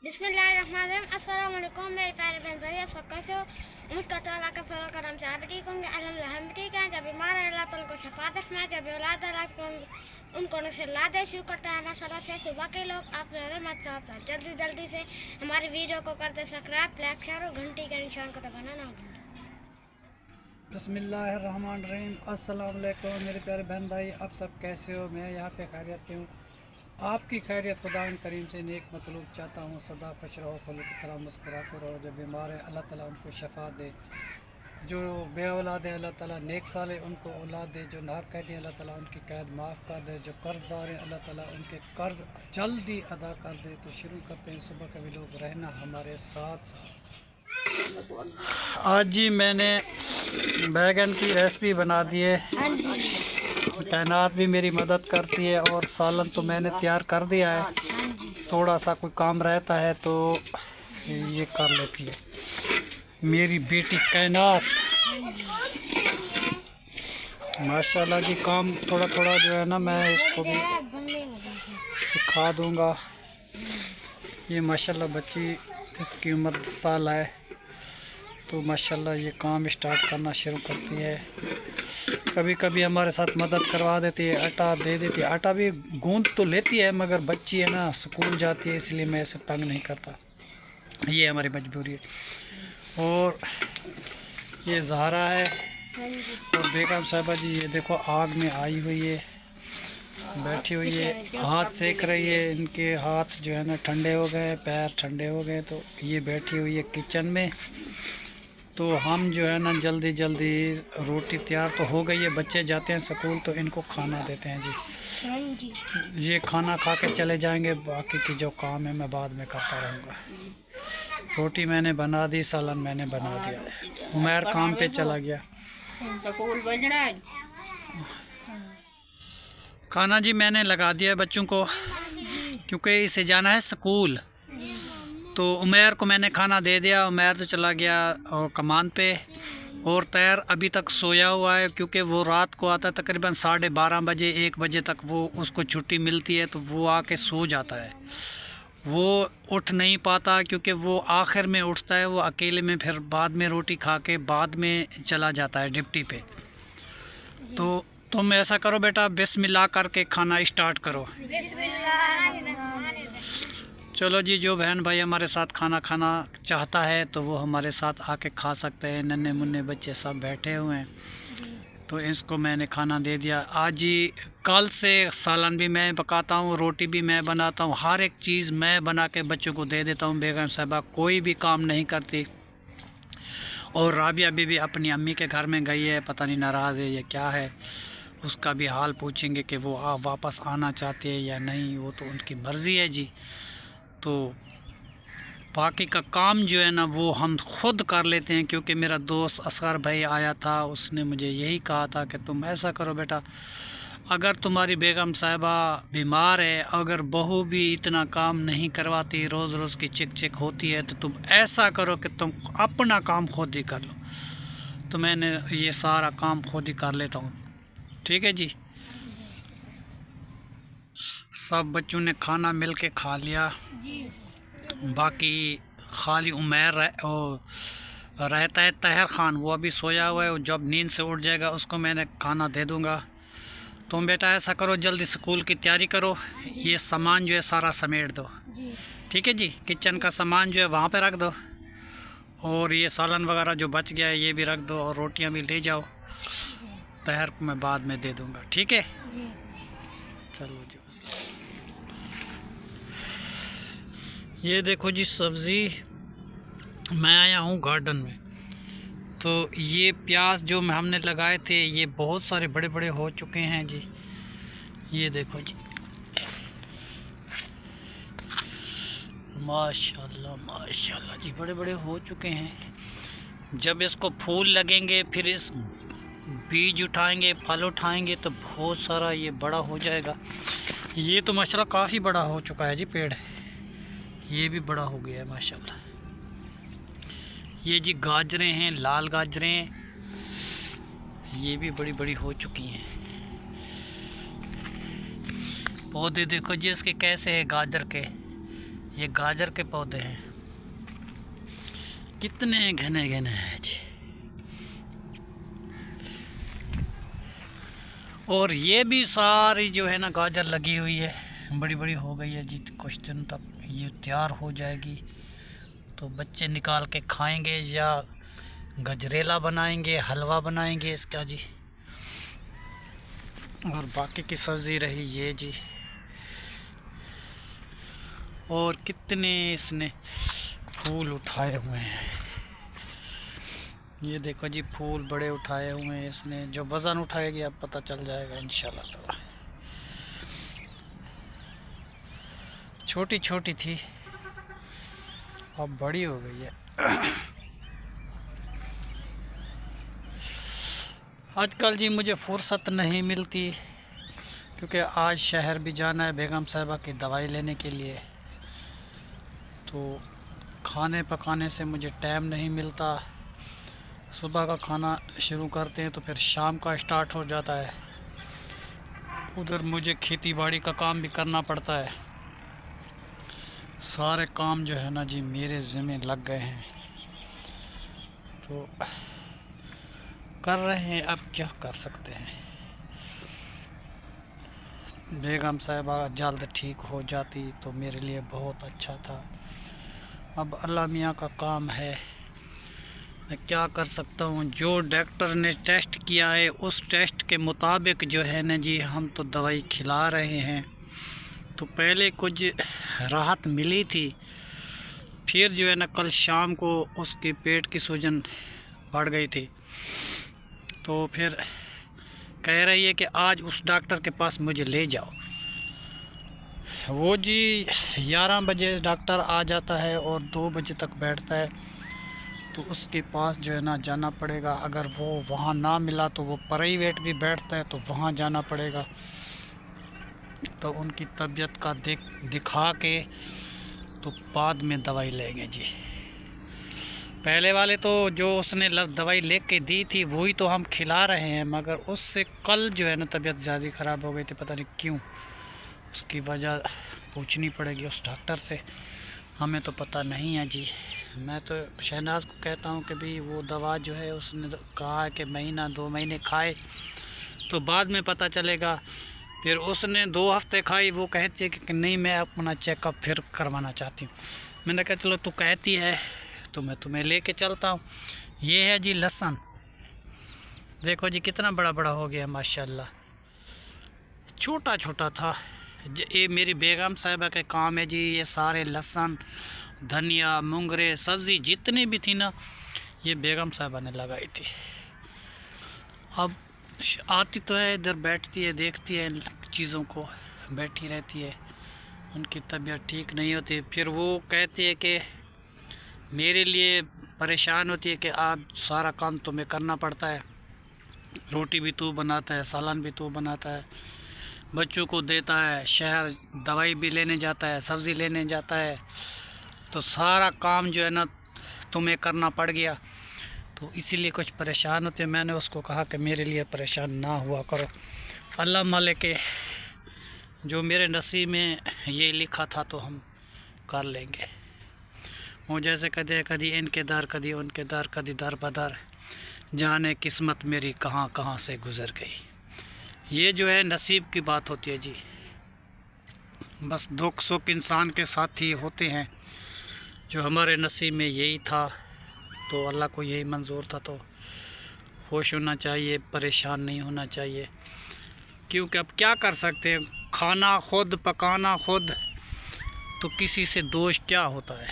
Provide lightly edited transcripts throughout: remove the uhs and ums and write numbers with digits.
बिस्मिल्लाहिर्रहमानिर्रहीम। अस्सलाम वालेकुम मेरे प्यारे बहन भाई, सब कैसे हो? उम्मीद करता हूं अल्लाह का फजल करम से आप भी ठीक होंगे। अल्हम्दुलिल्लाह हम भी ठीक हैं। जब बीमार है अल्लाह ताला को शफा दे फरमाए, जब औलाद अल्लाह को उनको नस्ल दे। शुरू करता है माशाल्लाह से सुबह के लोग आप साथ जल्दी से हमारी वीडियो को कर दे सब्सक्राइब, लाइक, शेयर और घंटी के निशान को दबाना ना भूलें। बिस्मिल्लाहिर्रहमानिर्रहीम। अस्सलाम वालेकुम मेरे प्यारे बहन भाई, आप सब कैसे हो? मैं यहाँ पे खैरियत पे हूँ। आपकी खैरियत खुदा करीम से नेक मतलूब चाहता हूँ। सदा खुश रहो, खुलूक की तरह मुस्कुराते रहो। जो बीमार है अल्लाह ताला उनको शफा दे, जो बे औलाद है अल्लाह ताला नेक साल है उनको औलाद दे, जो नार कैदी है अल्लाह ताला उनकी कैद माफ़ कर दे, जो कर्जदार हैं अल्लाह ताला उनके कर्ज जल्दी अदा कर दे। तो शुरू करते हैं सुबह का भी लोग रहना हमारे साथ। आज जी मैंने बैगन की रेसिपी बना दी है। कायनात भी मेरी मदद करती है और सालन तो मैंने तैयार कर दिया है। थोड़ा सा कोई काम रहता है तो ये कर लेती है मेरी बेटी कायनात। माशाल्लाह जी, काम थोड़ा थोड़ा जो है ना मैं इसको भी सिखा दूंगा। ये माशाल्लाह बच्ची, इसकी उम्र 10 साल है तो माशाल्लाह ये काम स्टार्ट करना शुरू करती है। कभी कभी हमारे साथ मदद करवा देती है, आटा दे देती है। आटा भी गूंद तो लेती है मगर बच्ची है ना, स्कूल जाती है इसलिए मैं इसे तंग नहीं करता। ये हमारी मजबूरी है। और ये ज़हरा है और बेगम साहिबा जी ये देखो आग में आई हुई है, बैठी हुई है, हाथ सेक रही है। इनके हाथ जो है ना ठंडे हो गए, पैर ठंडे हो गए, तो ये बैठी हुई है किचन में। तो हम जो है ना जल्दी जल्दी रोटी तैयार तो हो गई है, बच्चे जाते हैं स्कूल तो इनको खाना देते हैं जी। ये खाना खा के चले जाएंगे, बाकी की जो काम है मैं बाद में करता रहूँगा। रोटी मैंने बना दी, सालन मैंने बना दिया है। उमैर काम पे चला गया। खाना जी मैंने लगा दिया है बच्चों को, क्योंकि इसे जाना है स्कूल। तो उमैर को मैंने खाना दे दिया। उमैर तो चला गया और कमान पे, और तैर अभी तक सोया हुआ है क्योंकि वो रात को आता है तकरीबन 12:30 बजे 1 बजे तक वो उसको छुट्टी मिलती है, तो वो आके सो जाता है। वो उठ नहीं पाता क्योंकि वो आखिर में उठता है, वो अकेले में फिर बाद में रोटी खा के बाद में चला जाता है ड्यूटी पे। तो तुम ऐसा करो बेटा, बिस्मिल्लाह करके खाना स्टार्ट करो। चलो जी, जो बहन भाई हमारे साथ खाना खाना चाहता है तो वो हमारे साथ आके खा सकते हैं। नन्हे मुन्ने बच्चे सब बैठे हुए हैं, तो इसको मैंने खाना दे दिया। आज जी कल से सालन भी मैं पकाता हूँ, रोटी भी मैं बनाता हूँ, हर एक चीज़ मैं बना के बच्चों को दे देता हूँ। बेगम साहिबा कोई भी काम नहीं करती। और राबिया भी अपनी अम्मी के घर में गई है, पता नहीं नाराज़ है या क्या है। उसका भी हाल पूछेंगे कि वो वापस आना चाहते हैं या नहीं, वो तो उनकी मर्ज़ी है जी। तो बाकी का काम जो है ना वो हम खुद कर लेते हैं, क्योंकि मेरा दोस्त असगर भाई आया था, उसने मुझे यही कहा था कि तुम ऐसा करो बेटा, अगर तुम्हारी बेगम साहिबा बीमार है, अगर बहू भी इतना काम नहीं करवाती, रोज़ रोज़ की चिक चिक होती है, तो तुम ऐसा करो कि तुम अपना काम खुद ही कर लो। तो मैंने ये सारा काम खुद ही कर लेता हूँ। ठीक है जी। सब बच्चों ने खाना मिल के खा लिया, बाकी खाली उमैर रहता है तहर खान, वो अभी सोया हुआ है। जब नींद से उठ जाएगा उसको मैंने खाना दे दूंगा। तुम बेटा ऐसा करो, जल्दी स्कूल की तैयारी करो, ये सामान जो है सारा समेट दो। ठीक है जी, किचन का सामान जो है वहाँ पे रख दो, और ये सालन वगैरह जो बच गया है ये भी रख दो, और रोटियाँ भी ले जाओ, तहर को मैं बाद में दे दूँगा। ठीक है, चलो जी। ये देखो जी, सब्ज़ी मैं आया हूँ गार्डन में, तो ये प्याज जो हमने लगाए थे ये बहुत सारे बड़े बड़े हो चुके हैं जी। ये देखो जी, माशाल्लाह माशाल्लाह जी, बड़े बड़े हो चुके हैं। जब इसको फूल लगेंगे फिर इस बीज उठाएंगे, फल उठाएंगे, तो बहुत सारा ये बड़ा हो जाएगा। ये तो माशाल्लाह काफ़ी बड़ा हो चुका है जी पेड़, ये भी बड़ा हो गया है माशाल्लाह। ये जी गाजरें हैं, लाल गाजरें, ये भी बड़ी बड़ी हो चुकी हैं। पौधे देखो जी इसके कैसे हैं गाजर के, ये गाजर के पौधे हैं, कितने घने घने हैं जी। और ये भी सारी जो है ना गाजर लगी हुई है, बड़ी बड़ी हो गई है जी। कुछ दिन तक ये तैयार हो जाएगी तो बच्चे निकाल के खाएंगे या गजरेला बनाएंगे, हलवा बनाएंगे इसका जी। और बाकी की सब्ज़ी रही ये जी। और कितने इसने फूल उठाए हुए हैं, ये देखो जी, फूल बड़े उठाए हुए हैं इसने। जो वज़न उठाएगी अब पता चल जाएगा इंशाल्लाह ताला। छोटी छोटी थी अब बड़ी हो गई है। आजकल जी मुझे फुर्सत नहीं मिलती क्योंकि आज शहर भी जाना है बेगम साहिबा की दवाई लेने के लिए, तो खाने पकाने से मुझे टाइम नहीं मिलता। सुबह का खाना शुरू करते हैं तो फिर शाम का स्टार्ट हो जाता है। उधर मुझे खेती बाड़ी का काम भी करना पड़ता है। सारे काम जो है ना जी मेरे ज़िम्मे लग गए हैं, तो कर रहे हैं, अब क्या कर सकते हैं। बेगम साहिबा जल्द ठीक हो जाती तो मेरे लिए बहुत अच्छा था। अब अल्लाह मियाँ का काम है, मैं क्या कर सकता हूँ। जो डॉक्टर ने टेस्ट किया है उस टेस्ट के मुताबिक जो है ना जी हम तो दवाई खिला रहे हैं। तो पहले कुछ राहत मिली थी, फिर जो है ना कल शाम को उसके पेट की सूजन बढ़ गई थी, तो फिर कह रही है कि आज उस डॉक्टर के पास मुझे ले जाओ। वो जी 11 बजे डॉक्टर आ जाता है और 2 बजे तक बैठता है, तो उसके पास जो है ना जाना पड़ेगा। अगर वो वहाँ ना मिला तो वो प्राइवेट भी बैठता है तो वहाँ जाना पड़ेगा। तो उनकी तबीयत का दिखा के तो बाद में दवाई लेंगे जी। पहले वाले तो जो उसने दवाई लेके दी थी वही तो हम खिला रहे हैं, मगर उससे कल जो है ना तबीयत ज़्यादा ख़राब हो गई थी, पता नहीं क्यों। उसकी वजह पूछनी पड़ेगी उस डॉक्टर से, हमें तो पता नहीं है जी। मैं तो शहनाज को कहता हूँ कि भाई वो दवा जो है उसने कहा है कि महीना 2 महीने खाए तो बाद में पता चलेगा। फिर उसने 2 हफ्ते खाई, वो कहती है कि नहीं मैं अपना चेकअप फिर करवाना चाहती हूँ। मैंने कहा चलो तू कहती है तो मैं तुम्हें लेके चलता हूँ। ये है जी लहसुन, देखो जी कितना बड़ा बड़ा हो गया माशाल्लाह। छोटा छोटा था, ये मेरी बेगम साहिबा के काम है जी। ये सारे लहसुन, धनिया, मुंगरे, सब्ज़ी जितनी भी थी ना ये बेगम साहिबा ने लगाई थी। अब आती तो है इधर, बैठती है, देखती है चीज़ों को, बैठी रहती है। उनकी तबीयत ठीक नहीं होती, फिर वो कहती है कि मेरे लिए परेशान होती है कि आप सारा काम तुम्हें करना पड़ता है, रोटी भी तू बनाता है, सालन भी तू बनाता है, बच्चों को देता है, शहर दवाई भी लेने जाता है, सब्ज़ी लेने जाता है, तो सारा काम जो है ना तुम्हें करना पड़ गया। तो इसीलिए कुछ परेशान होते हैं। मैंने उसको कहा कि मेरे लिए परेशान ना हुआ करो, अल्लाह मालिक के जो मेरे नसीब में ये लिखा था तो हम कर लेंगे। वो जैसे कदी इनके दर, कदी उनके दर, कदी दर बदर, जाने किस्मत मेरी कहाँ कहाँ से गुज़र गई। ये जो है नसीब की बात होती है जी। बस दुख सुख इंसान के साथ ही होते हैं। जो हमारे नसीब में यही था तो अल्लाह को यही मंजूर था, तो खुश होना चाहिए, परेशान नहीं होना चाहिए। क्योंकि अब क्या कर सकते हैं, खाना खुद, पकाना खुद, तो किसी से दोष क्या होता है।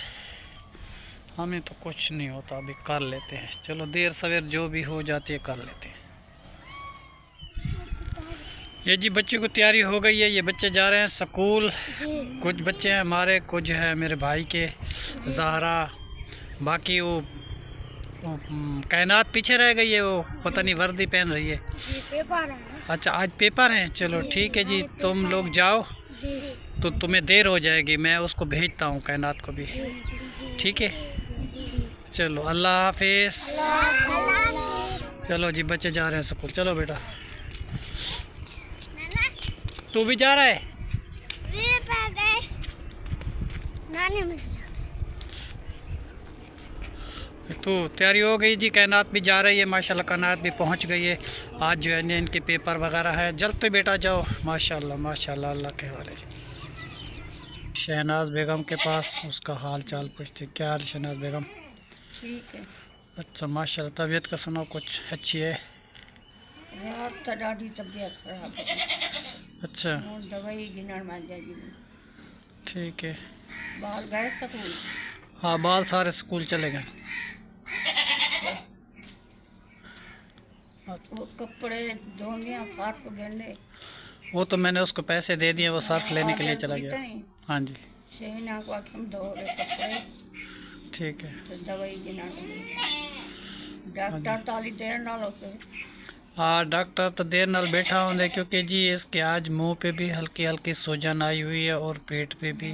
हमें तो कुछ नहीं होता, अभी कर लेते हैं। चलो देर सवेर जो भी हो जाती है कर लेते हैं। ये जी बच्चों को तैयारी हो गई है, ये बच्चे जा रहे हैं स्कूल। कुछ बच्चे हैं हमारे, कुछ है मेरे भाई के ज़हरा, बाकी वो कायनात पीछे रह गई है, वो पता नहीं वर्दी पहन रही है। पेपर है ना? अच्छा आज पेपर हैं, चलो ठीक है जी, तुम लोग जाओ तो तुम्हें देर हो जाएगी, मैं उसको भेजता हूँ कायनात को भी, ठीक है। चलो अल्लाह हाफिज़। चलो जी बच्चे जा रहे हैं स्कूल, चलो बेटा। तू भी जा रहा है? तो तैयारी हो गई जी। कायनात भी जा रही है माशाल्लाह, कायनात भी पहुंच गई है। आज जो है ना इनके पेपर वगैरह है। जल्द तो बेटा जाओ, माशाल्लाह माशाल्लाह, अल्लाह के हवाले जी। शहनाज बेगम के पास उसका हाल चाल पूछते। क्या हाल शहनाज बेगम? ठीक है। अच्छा माशाल्लाह। तबीयत का सुनो कुछ अच्छी है? रात तो ॾाढी तबीयत ख़राब है। अच्छा दवाई गिनण में जी। ठीक है। बाल गए स्कूल? हाँ बाल सारे स्कूल चले गए। वो कपड़े धोने सर्फ गिरने, वो तो मैंने उसको पैसे दे दिए, वो सर्फ लेने के लिए चला गया। हाँ जी सेना को हम धो रहे कपड़े। ठीक है। तो दवाई गिनण डॉक्टर ताली देर नाल होते। हाँ डॉक्टर तो देर नाल बैठा होंगे क्योंकि जी इसके आज मुंह पे भी हल्की हल्की सूजन आई हुई है और पेट पे भी।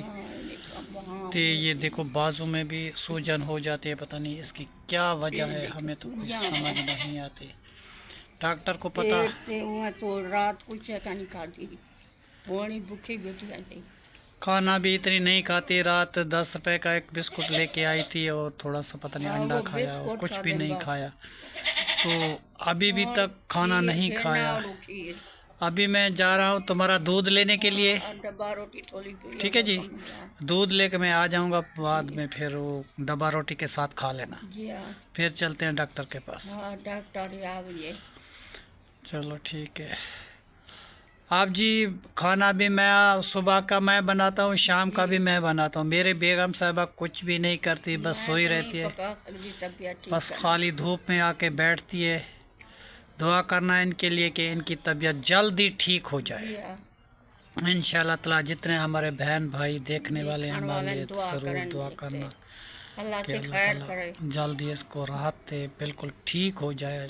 तो ये देखो बाजू में भी सूजन हो जाती है। पता नहीं इसकी क्या वजह है, हमें तो कुछ समझ नहीं आती। डॉक्टर को पता। तो रात कुछ नहीं खाती, वही भूखी बैठी आई। खाना भी इतनी नहीं खाती। रात 10 रुपए का एक बिस्कुट लेके आई थी और थोड़ा सा पता नहीं अंडा खाया और कुछ भी नहीं खाया। तो अभी भी तक खाना नहीं खाया। अभी मैं जा रहा हूँ तुम्हारा दूध लेने के लिए। डब्बा रोटी थोड़ी। ठीक है जी, दूध लेके मैं आ जाऊँगा बाद में, फिर वो डब्बा रोटी के साथ खा लेना। फिर चलते हैं डॉक्टर के पास। डॉक्टर चलो ठीक है। आप जी खाना भी मैं सुबह का मैं बनाता हूँ, शाम का भी मैं बनाता हूँ। मेरे बेगम साहिबा कुछ भी नहीं करती, बस सोई रहती है। बस खाली धूप में आके बैठती है। दुआ करना है इनके लिए कि इनकी तबीयत जल्दी ठीक हो जाए इंशाल्लाह ताला। जितने हमारे बहन भाई देखने वाले हैं हमारे लिए ज़रूर दुआ करना कि अल्लाह ताला जल्दी इसको राहत दे, बिल्कुल ठीक हो जाए।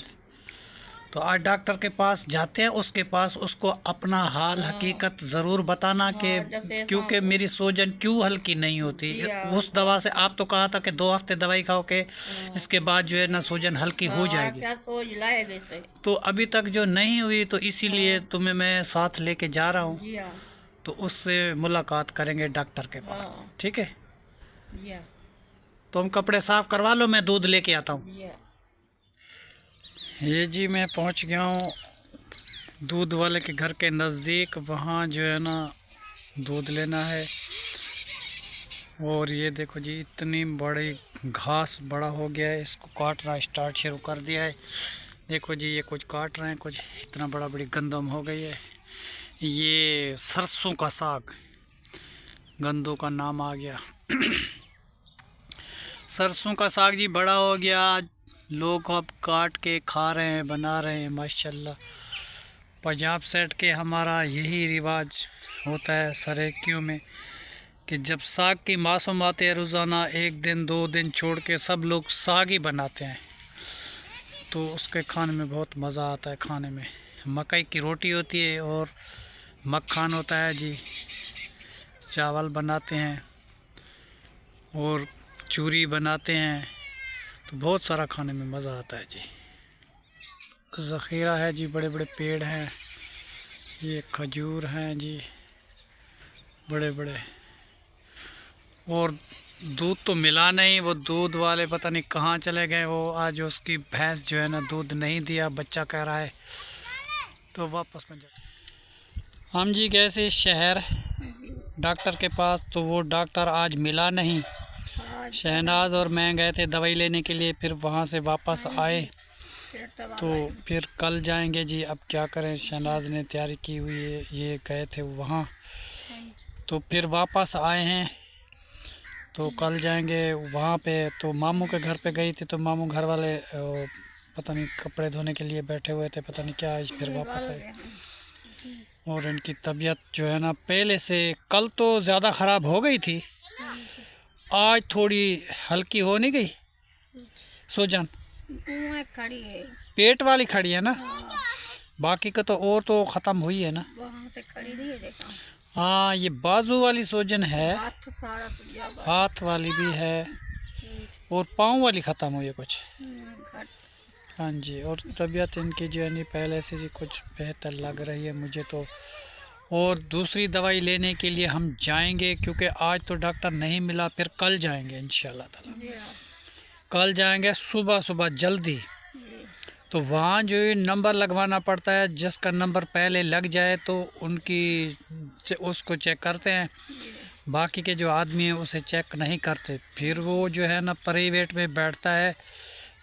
तो आज डॉक्टर के पास जाते हैं, उसके पास उसको अपना हाल हकीकत ज़रूर बताना कि क्योंकि मेरी सूजन क्यों हल्की नहीं होती। उस दवा से आप तो कहा था कि 2 हफ्ते दवाई खाओ के इसके बाद जो है ना सूजन हल्की हो जाएगी। तो अभी तक जो नहीं हुई, तो इसीलिए तुम्हें मैं साथ लेके जा रहा हूँ। तो उससे मुलाकात करेंगे डॉक्टर के पास। ठीक है, तो हम कपड़े साफ़ करवा लो, मैं दूध लेके आता हूँ। ये जी मैं पहुंच गया हूँ दूध वाले के घर के नज़दीक। वहाँ जो है ना दूध लेना है। और ये देखो जी इतनी बड़ी घास बड़ा हो गया है, इसको काटना स्टार्ट शुरू कर दिया है। देखो जी ये कुछ काट रहे हैं, कुछ इतना बड़ी गंदम हो गई है। ये सरसों का साग, गंदों का नाम आ गया। सरसों का साग जी बड़ा हो गया, लोग अब काट के खा रहे हैं, बना रहे हैं माशाल्लाह। पंजाब सेट के हमारा यही रिवाज होता है सरेकियों में कि जब साग की मासूम आते हैं रोज़ाना 1 दिन 2 दिन छोड़ के सब लोग साग ही बनाते हैं। तो उसके खाने में बहुत मज़ा आता है। खाने में मकई की रोटी होती है और मक्खन होता है जी, चावल बनाते हैं और चूरी बनाते हैं। तो बहुत सारा खाने में मज़ा आता है जी। ज़ख़ीरा है जी, बड़े बड़े पेड़ हैं, ये खजूर हैं जी बड़े बड़े। और दूध तो मिला नहीं, वो दूध वाले पता नहीं कहाँ चले गए। वो आज उसकी भैंस जो है ना दूध नहीं दिया, बच्चा कह रहा है, तो वापस में जा। हम जी गए थे शहर डॉक्टर के पास, तो वो डॉक्टर आज मिला नहीं। शहनाज और मैं गए थे दवाई लेने के लिए, फिर वहाँ से वापस आए। तो फिर कल जाएंगे जी। अब क्या करें, शहनाज ने तैयारी की हुई है, ये गए थे वहाँ, तो फिर वापस आए हैं। तो कल जाएंगे वहाँ पे। तो मामू के घर पे गई थी, तो मामू घर वाले पता नहीं कपड़े धोने के लिए बैठे हुए थे, पता नहीं क्या, फिर वापस आए। और इनकी तबीयत जो है ना पहले से, कल तो ज़्यादा ख़राब हो गई थी, आज थोड़ी हल्की हो नहीं गई सूजन। खड़ी है, पेट वाली खड़ी है ना, बाकी का तो और तो ख़त्म हुई है ना। से खड़ी नहीं है, देखा। हाँ ये बाजू वाली सूजन है, हाथ वाली भी है और पाँव वाली ख़त्म हुई है कुछ। हाँ जी, और तबीयत इनकी जो है नहीं पहले से जी कुछ बेहतर लग रही है मुझे तो। और दूसरी दवाई लेने के लिए हम जाएंगे, क्योंकि आज तो डॉक्टर नहीं मिला, फिर कल जाएंगे इंशाल्लाह ताला। जी हाँ, कल जाएंगे सुबह सुबह जल्दी। जी तो वहाँ जो ये नंबर लगवाना पड़ता है, जिसका नंबर पहले लग जाए तो उसको चेक करते हैं। बाकी के जो आदमी हैं उसे चेक नहीं करते। फिर वो जो है ना प्राइवेट में बैठता है,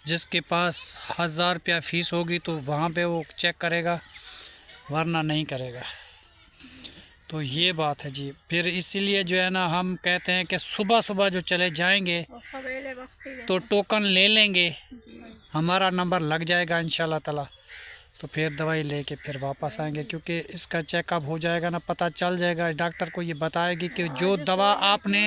जिसके पास 1000 रुपया फ़ीस होगी तो वहाँ पे वो चेक करेगा, वरना नहीं करेगा। तो ये बात है जी। फिर इसीलिए जो है ना हम कहते हैं कि सुबह सुबह जो चले जाएंगे और सवेरे वक्ती है। तो टोकन ले लेंगे, जी हमारा नंबर लग जाएगा इंशाल्लाह ताला। तो फिर दवाई लेके फिर वापस आएंगे, क्योंकि इसका चेकअप हो जाएगा ना, पता चल जाएगा। डॉक्टर को ये बताएगी कि जो दवा आपने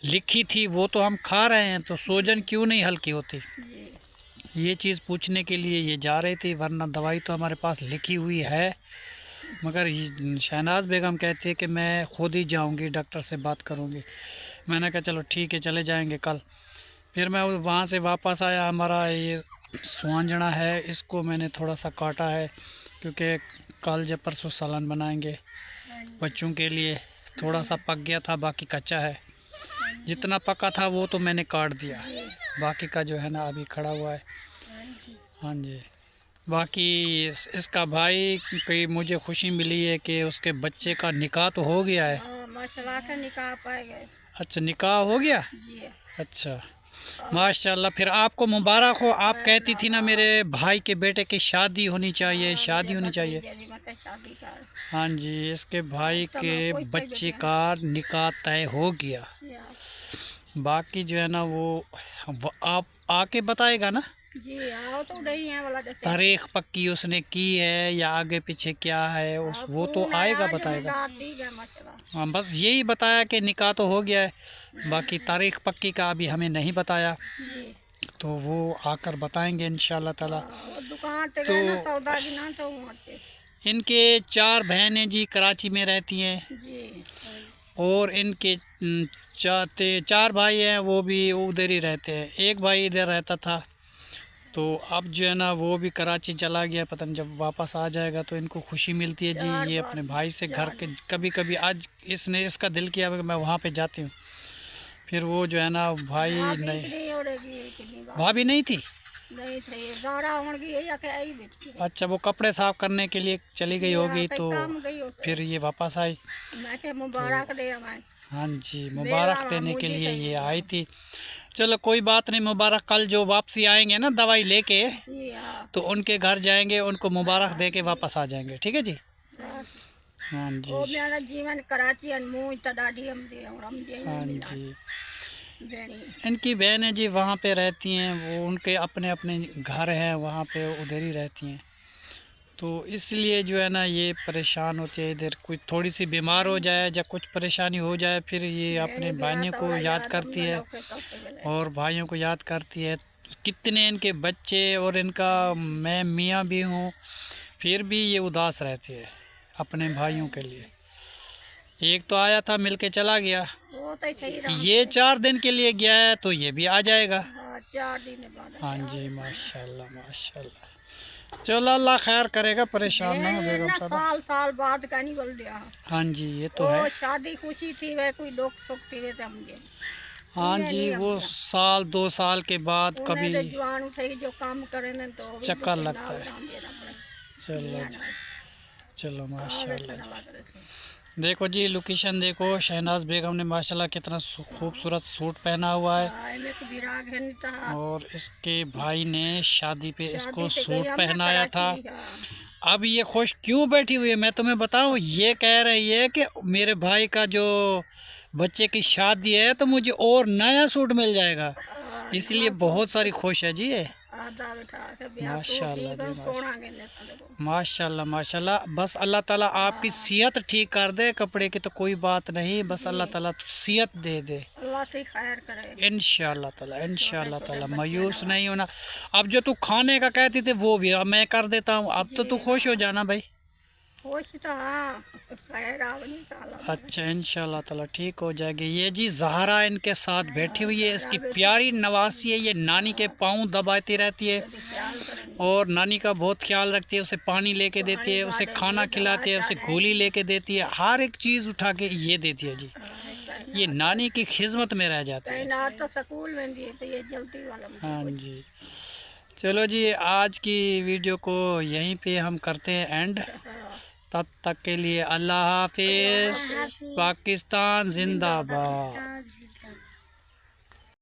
लिखी थी वो तो हम खा रहे हैं, तो सूजन क्यों नहीं हल्की होती। जी ये चीज़ पूछने के लिए ये जा रही थी, वरना दवाई तो हमारे पास लिखी हुई है। मगर शहनाज बेगम कहती है कि मैं खुद ही जाऊंगी, डॉक्टर से बात करूंगी। मैंने कहा चलो ठीक है, चले जाएंगे कल। फिर मैं वहाँ से वापस आया। हमारा ये स्वांजना है, इसको मैंने थोड़ा सा काटा है, क्योंकि कल जब परसों सालन बनाएंगे बच्चों के लिए। थोड़ा सा पक गया था, बाकी कच्चा है। जितना पका था वो तो मैंने काट दिया, बाकी का जो है ना अभी खड़ा हुआ है। हाँ जी। बाकी इसका भाई की मुझे खुशी मिली है कि उसके बच्चे का निकाह तो हो गया है। हाँ, माशाल्लाह के निकाह पाए गए। अच्छा, निकाह हो गया। जी अच्छा, माशाल्लाह। फिर आपको मुबारक हो। आप कहती थी ना मेरे भाई के बेटे की शादी होनी चाहिए, शादी होनी चाहिए। शादी कर। हाँ जी, इसके भाई के बच्चे का निकाह तय हो गया। बाकी जो है ना वो आप आके बताएगा ना, जी आओ तो नहीं है वाला जैसे तारीख पक्की उसने की है या आगे पीछे क्या है वो तो आएगा बताएगा। ठीक है माशाल्लाह। हाँ, बस यही बताया कि निकाह तो हो गया है, बाकी तारीख पक्की का अभी हमें नहीं बताया। जी तो वो आकर बताएंगे इंशाल्लाह ताला। और दुकान ते तो गए ना सौदा की ना तो उमरते। इनके 4 बहनें जी कराची में रहती हैं, जी और इनके 4 भाई हैं, वो भी उधर ही रहते हैं। एक भाई इधर रहता था, तो अब जो है ना वो भी कराची चला गया। पता नहीं जब वापस आ जाएगा तो इनको खुशी मिलती है जी। ये अपने भाई से घर के कभी कभी आज इसका दिल किया कि मैं वहाँ पे जाती हूँ। फिर वो जो है ना भाई नहीं, भाभी नहीं थी। नहीं थे दारा होंगी या के आई बेटी। अच्छा, वो कपड़े साफ करने के लिए चली गई होगी, तो काम गई हो फिर ये वापस आई। मैं के मुबारक दे मैं। हाँ जी, मुबारक देने के लिए ये आई थी। चलो कोई बात नहीं, मुबारक। कल जो वापसी आएंगे ना दवाई लेके, जी हाँ तो उनके घर जाएंगे, उनको मुबारक दे के वापस आ जाएंगे। ठीक है जी। हाँ जी, वो मेरा जीवन कराची अनमू तडाडी हम दे और हम दे हाँ जी। देनी। इनकी बहनें जी वहाँ पे रहती हैं, वो उनके अपने अपने घर हैं वहाँ पे, उधर ही रहती हैं। तो इसलिए जो है ना ये परेशान होती है। इधर कोई थोड़ी सी बीमार हो जाए या कुछ परेशानी हो जाए, फिर ये अपने भाइयों को याद करती है और भाइयों को याद करती है। कितने इनके बच्चे और इनका मैं मियाँ भी हूँ, फिर भी ये उदास रहती है अपने भाइयों के लिए। एक तो आया था मिल के चला गया, वो तो सही रहा। ये 4 दिन के लिए गया है, तो ये भी आ जाएगा। हाँ 4 दिन बाद। हाँ जी, माशाल्लाह माशाल्लाह। चलो अल्लाह खैर करेगा, परेशान ना हो बेगम साहब। साल साल बाद का नहीं बोल दिया। हाँ जी, ये तो है। शादी खुशी थी वह कोई दुख सुख थी वे समझे। हाँ जी, वो साल 2 साल के बाद कभी जवान उठे जो काम करे न तो चक्कर लगता है। चलो जी, चलो माशाल्लाह जी। देखो जी, लोकेशन देखो। शहनाज बेगम ने माशाल्लाह कितना खूबसूरत सूट पहना हुआ है, और इसके भाई ने शादी पे इसको सूट पहनाया था। अब ये खुश क्यों बैठी हुई है मैं तुम्हें बताऊं। ये कह रही है कि मेरे भाई का जो बच्चे की शादी है तो मुझे और नया सूट मिल जाएगा, इसलिए बहुत सारी खुश है जी ये। माशाल्लाह जी, माशाल्लाह माशाल्लाह। बस अल्लाह ताला आपकी सेहत ठीक कर दे, कपड़े की तो कोई बात नहीं, बस अल्लाह ताला सेहत दे दे। अल्लाह से खैर करे इंशाल्लाह ताला, इंशाल्लाह ताला। मायूस नहीं होना। अब जो तू खाने का कहती थी वो भी अब मैं कर देता हूँ, अब तो तू खुश हो जाना भाई। खुश था खैर आवनी ताला। अच्छा इंशाल्लाह ताला ठीक हो जाएगी। ये जी ज़हरा इनके साथ बैठी हुई है, इसकी प्यारी नवासी है। ये नानी के पाँव दबाती रहती है और नानी का बहुत ख्याल रखती है, उसे पानी लेके देती है, उसे खाना खिलाती है, उसे गोली लेके देती है, हर एक चीज़ उठा के ये देती है जी। ये नानी की खिदमत में रह जाती है। ना तो स्कूल में भी तो ये जल्दी वाला। हाँ जी, चलो जी आज की वीडियो को यहीं पे हम करते हैं एंड। तब तक के लिए अल्लाह हाफिज़। पाकिस्तान जिंदाबाद।